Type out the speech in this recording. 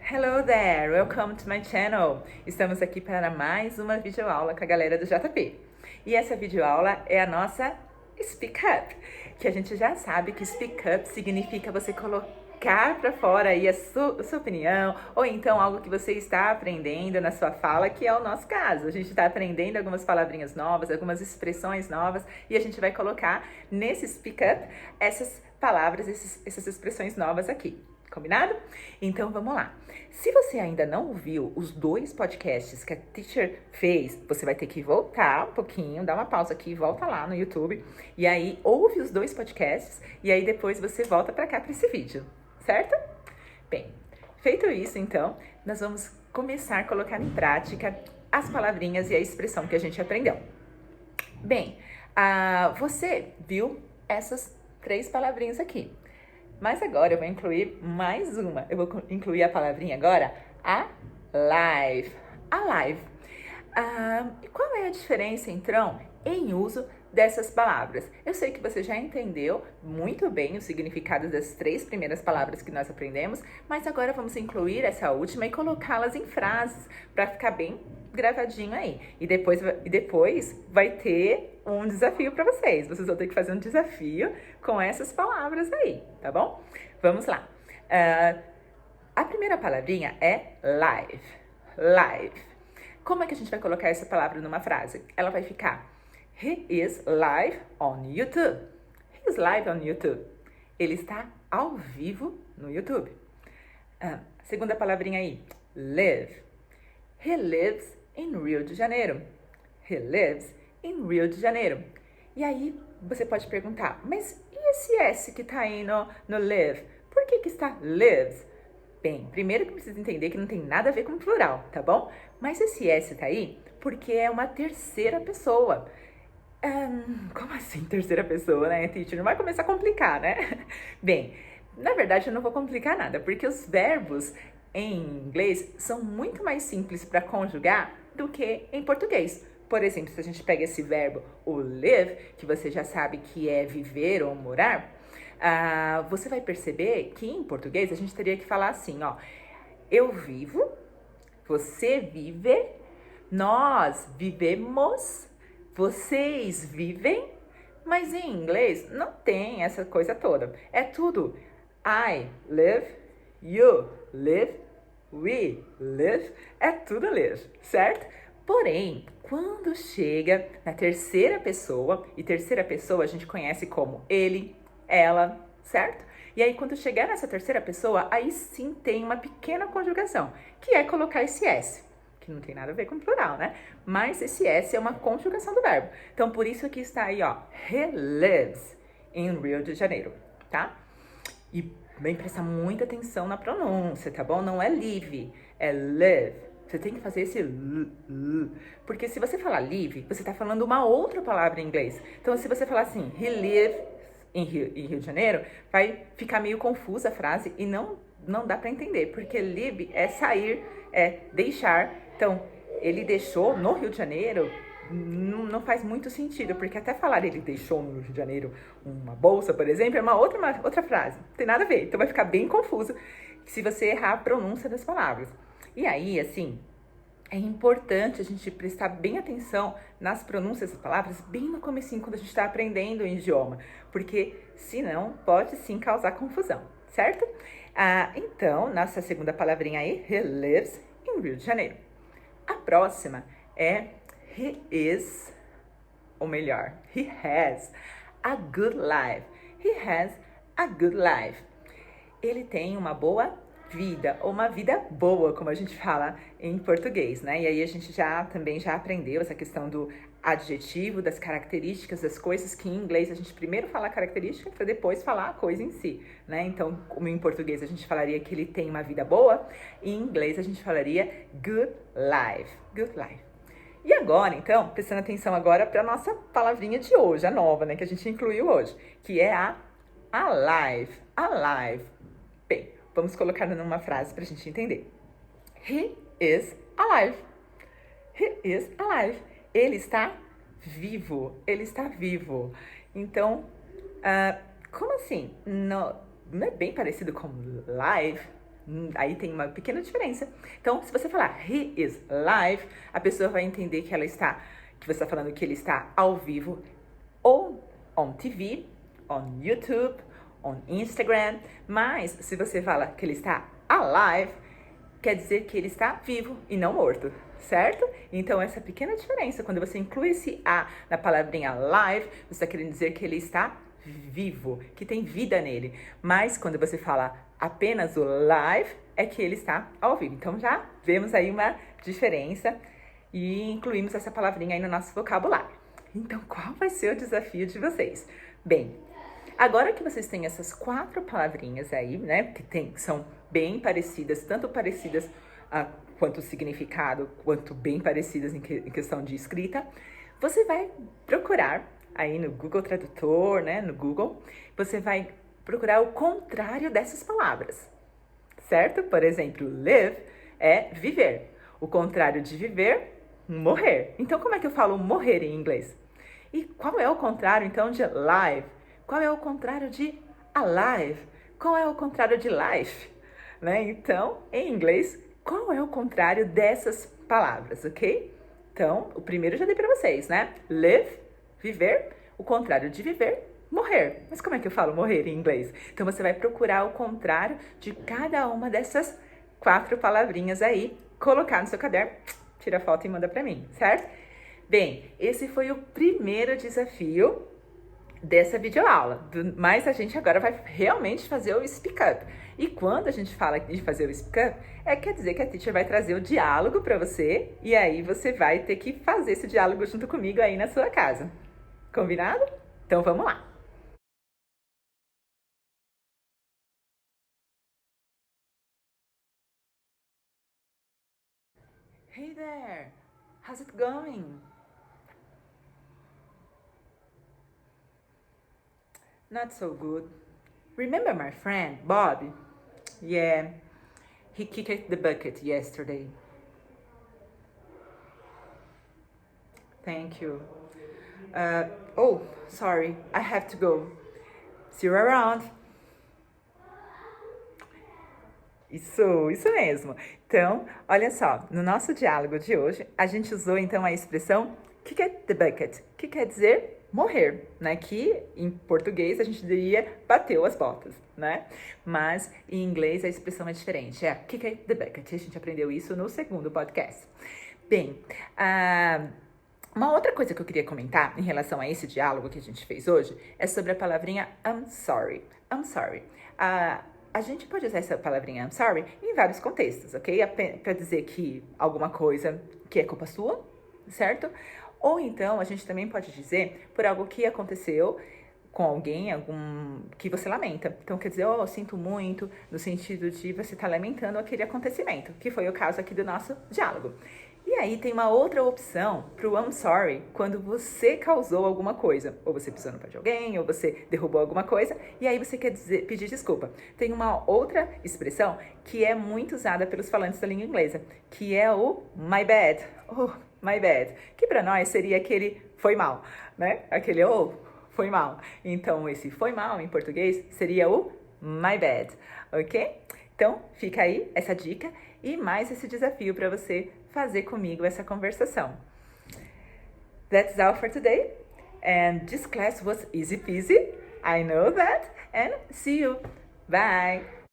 Hello there, welcome to my channel. Estamos aqui para mais uma videoaula com a galera do JP. E essa videoaula é a nossa Speak Up, que a gente já sabe que Speak Up significa você colocar para fora aí a sua opinião, ou então algo que você está aprendendo na sua fala, que é o nosso caso. A gente está aprendendo algumas palavrinhas novas, algumas expressões novas, e a gente vai colocar nesse Speak Up essas palavras, essas expressões novas aqui. Combinado? Então vamos lá. Se você ainda não ouviu os 2 podcasts que a Teacher fez, você vai ter que voltar um pouquinho, dar uma pausa aqui, volta lá no YouTube e aí ouve os 2 podcasts e aí depois você volta para cá para esse vídeo, certo? Bem, feito isso então, nós vamos começar a colocar em prática as palavrinhas e a expressão que a gente aprendeu. Bem, você viu essas 3 palavrinhas aqui. Mas agora eu vou incluir mais uma. Eu vou incluir a palavrinha agora, alive. Alive. E qual é a diferença, então, em uso dessas palavras? Eu sei que você já entendeu muito bem o significado das 3 primeiras palavras que nós aprendemos, mas agora vamos incluir essa última e colocá-las em frases para ficar bem gravadinho aí. E depois vai ter um desafio para vocês. Vocês vão ter que fazer um desafio com essas palavras aí, tá bom? Vamos lá. A primeira palavrinha é live. Live. Como é que a gente vai colocar essa palavra numa frase? Ela vai ficar: He is live on YouTube. He is live on YouTube. Ele está ao vivo no YouTube. Segunda palavrinha aí, live. He lives in Rio de Janeiro. He lives in Rio de Janeiro. E aí você pode perguntar, mas e esse S que tá aí no live? Por que está lives? Bem, primeiro que precisa entender que não tem nada a ver com plural, tá bom? Mas esse S tá aí porque é uma terceira pessoa. Como assim terceira pessoa, né, teacher? Não vai começar a complicar, né? Bem, na verdade eu não vou complicar nada, porque os verbos em inglês são muito mais simples para conjugar do que em português. Por exemplo, se a gente pega esse verbo, o live, que você já sabe que é viver ou morar, você vai perceber que em português a gente teria que falar assim, ó. Eu vivo, você vive, nós vivemos, vocês vivem, mas em inglês não tem essa coisa toda. É tudo I live, you live, we live, é tudo live, certo? Porém, quando chega na terceira pessoa, e terceira pessoa a gente conhece como ele, ela, certo? E aí quando chegar nessa terceira pessoa, aí sim tem uma pequena conjugação, que é colocar esse S, que não tem nada a ver com plural, né? Mas esse S é uma conjugação do verbo. Então por isso que está aí, ó, he lives in Rio de Janeiro, tá? E bem prestar muita atenção na pronúncia, tá bom? Não é live, é live. Você tem que fazer esse porque se você falar live, você tá falando uma outra palavra em inglês. Então, se você falar assim, he lives em Rio de Janeiro, vai ficar meio confusa a frase e não dá para entender, porque live é sair, é deixar. Então, ele deixou no Rio de Janeiro, não faz muito sentido, porque até falar ele deixou no Rio de Janeiro uma bolsa, por exemplo, é uma outra frase. Não tem nada a ver. Então vai ficar bem confuso se você errar a pronúncia das palavras. E aí, assim, é importante a gente prestar bem atenção nas pronúncias das palavras bem no comecinho, quando a gente está aprendendo o idioma, porque senão pode sim causar confusão, certo? Então, nossa segunda palavrinha aí, he lives in Rio de Janeiro. A próxima é he is, ou melhor, he has a good life. He has a good life. Ele tem uma boa vida, ou uma vida boa, como a gente fala em português, né? E aí a gente também já aprendeu essa questão do adjetivo, das características, das coisas, que em inglês a gente primeiro fala a característica para depois falar a coisa em si, né? Então, como em português a gente falaria que ele tem uma vida boa, em inglês a gente falaria good life, good life. E agora, então, prestando atenção agora para a nossa palavrinha de hoje, a nova, né, que a gente incluiu hoje, que é a alive, alive. Bem, vamos colocar numa frase para a gente entender. He is alive. He is alive. Ele está vivo. Ele está vivo. Então, como assim? Não é bem parecido com live? Aí tem uma pequena diferença. Então, se você falar he is live, a pessoa vai entender que você está falando que ele está ao vivo ou on TV, on YouTube, on Instagram. Mas se você fala que ele está alive, quer dizer que ele está vivo e não morto, certo? Então, essa pequena diferença, quando você inclui esse A na palavrinha live, você está querendo dizer que ele está vivo, que tem vida nele. Mas quando você fala apenas o live, é que ele está ao vivo. Então, já vemos aí uma diferença e incluímos essa palavrinha aí no nosso vocabulário. Então, qual vai ser o desafio de vocês? Bem, agora que vocês têm essas 4 palavrinhas aí, né, que são bem parecidas, tanto parecidas quanto significado, quanto bem parecidas em questão de escrita, você vai procurar aí no Google Tradutor, né, no Google, você vai procurar o contrário dessas palavras, certo? Por exemplo, live é viver. O contrário de viver, morrer. Então, como é que eu falo morrer em inglês? E qual é o contrário, então, de live? Qual é o contrário de alive? Qual é o contrário de life? Né? Então, em inglês, qual é o contrário dessas palavras, ok? Então, o primeiro eu já dei para vocês, né? Live, viver. O contrário de viver, morrer. Mas como é que eu falo morrer em inglês? Então, você vai procurar o contrário de cada uma dessas 4 palavrinhas aí, colocar no seu caderno, tira a foto e manda para mim, certo? Bem, esse foi o primeiro desafio dessa videoaula, mas a gente agora vai realmente fazer o Speak Up. E quando a gente fala de fazer o Speak Up, quer dizer que a teacher vai trazer o diálogo para você e aí você vai ter que fazer esse diálogo junto comigo aí na sua casa. Combinado? Então vamos lá. Hey there, how's it going? Not so good. Remember my friend, Bob? Yeah, he kicked the bucket yesterday. Thank you. Oh, sorry, I have to go. See you around. Isso mesmo. Então, olha só, no nosso diálogo de hoje, a gente usou então a expressão kick the bucket, que quer dizer morrer, né? Que em português a gente diria bateu as botas, né? Mas em inglês a expressão é diferente, é kick the bucket. A gente aprendeu isso no segundo podcast. Bem, uma outra coisa que eu queria comentar em relação a esse diálogo que a gente fez hoje é sobre a palavrinha I'm sorry. I'm sorry. A gente pode usar essa palavrinha I'm sorry em vários contextos, ok? Para dizer que alguma coisa que é culpa sua, certo? Ou então a gente também pode dizer por algo que aconteceu com alguém, que você lamenta. Então quer dizer, eu sinto muito, no sentido de você estar lamentando aquele acontecimento, que foi o caso aqui do nosso diálogo. E aí tem uma outra opção pro I'm sorry, quando você causou alguma coisa. Ou você pisou no pé de alguém, ou você derrubou alguma coisa, e aí você quer pedir desculpa. Tem uma outra expressão que é muito usada pelos falantes da língua inglesa, que é o my bad. Oh, my bad. Que para nós seria aquele foi mal, né? Aquele foi mal. Então, esse foi mal em português seria o my bad, ok? Então, fica aí essa dica e mais esse desafio para você fazer comigo essa conversação. That's all for today. And this class was easy peasy. I know that. And see you. Bye.